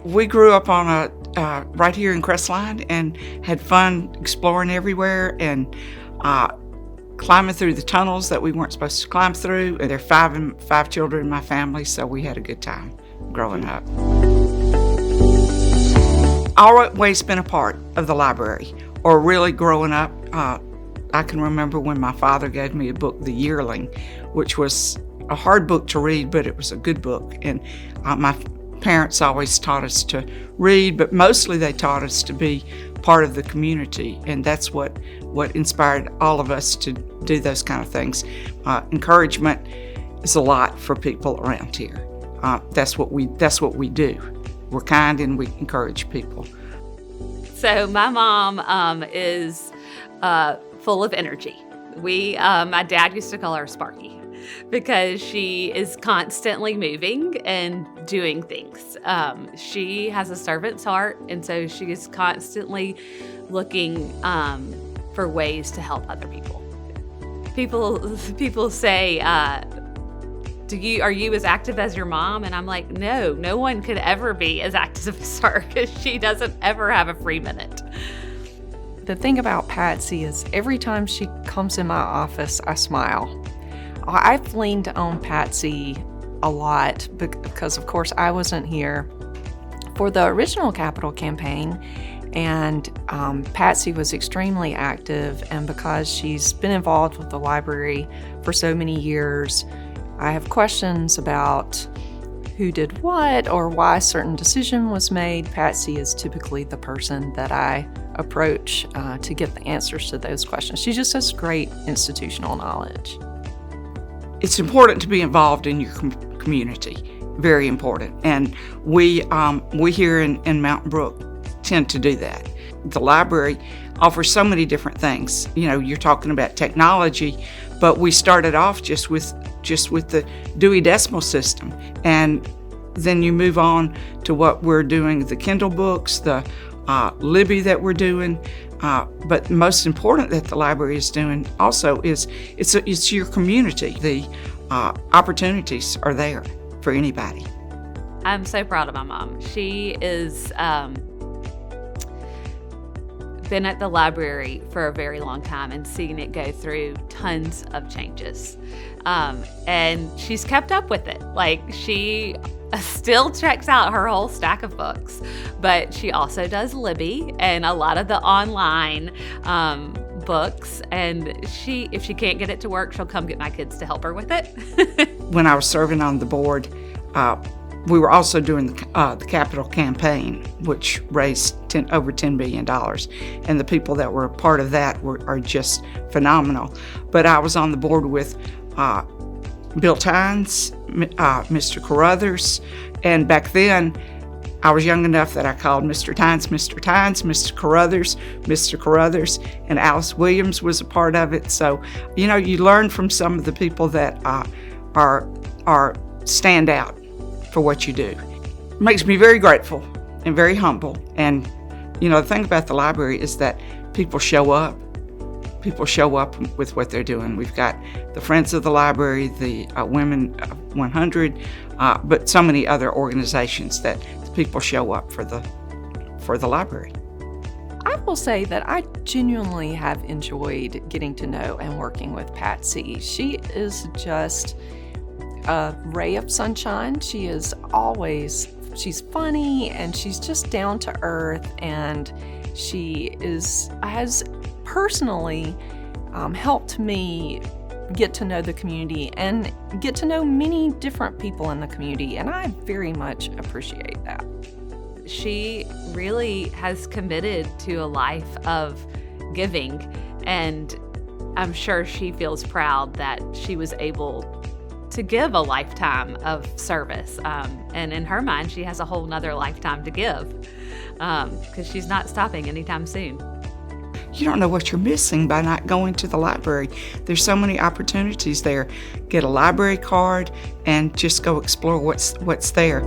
We grew up on right here in Crestline and had fun exploring everywhere and climbing through the tunnels that we weren't supposed to climb through. There are five children in my family, so we had a good time growing up. Always been a part of the library, or really growing up. I can remember when my father gave me a book, The Yearling, which was a hard book to read, but it was a good book. And my parents always taught us to read, but mostly they taught us to be part of the community, and that's what inspired all of us to do those kind of things. Encouragement is a lot for people around here. That's what we do. We're kind and we encourage people. So my mom is full of energy. My dad used to call her Sparky because she is constantly moving and doing things. She has a servant's heart, and so she is constantly looking for ways to help other people. People say, are you as active as your mom? And I'm like, no one could ever be as active as her because she doesn't ever have a free minute. The thing about Patsy is every time she comes in my office, I smile. I've leaned on Patsy a lot because, of course, I wasn't here for the original Capitol campaign, and Patsy was extremely active, and because she's been involved with the library for so many years, I have questions about who did what or why a certain decision was made. Patsy is typically the person that I approach to get the answers to those questions. She just has great institutional knowledge. It's important to be involved in your community, very important. And we here in Mountain Brook tend to do that. The library offers so many different things. You know, you're talking about technology, but we started off just with the Dewey Decimal System. And then you move on to what we're doing, the Kindle books, the Libby that we're doing. But most important that the library is doing also is it's your community. The opportunities are there for anybody. I'm so proud of my mom. She is been at the library for a very long time and seen it go through tons of changes. And she's kept up with it. Like, she still checks out her whole stack of books, but she also does Libby and a lot of the online books. And if she can't get it to work, she'll come get my kids to help her with it. When I was serving on the board, we were also doing the Capitol campaign, which raised over $10 billion. And the people that were a part of that are just phenomenal. But I was on the board with Bill Tynes, Mr. Carruthers, and back then I was young enough that I called Mr. Tynes, Mr. Tynes, Mr. Carruthers, Mr. Carruthers, and Alice Williams was a part of it. So, you know, you learn from some of the people that are stand out for what you do. It makes me very grateful and very humble. And, you know, the thing about the library is that people show up. People show up with what they're doing. We've got the Friends of the Library, the Women 100, but so many other organizations that the people show up for the library. I will say that I genuinely have enjoyed getting to know and working with Patsy. She is just a ray of sunshine. She's funny and she's just down to earth, and she has personally helped me get to know the community and get to know many different people in the community, and I very much appreciate that. She really has committed to a life of giving, and I'm sure she feels proud that she was able to give a lifetime of service. And in her mind, she has a whole nother lifetime to give because she's not stopping anytime soon. You don't know what you're missing by not going to the library. There's so many opportunities there. Get a library card and just go explore what's there.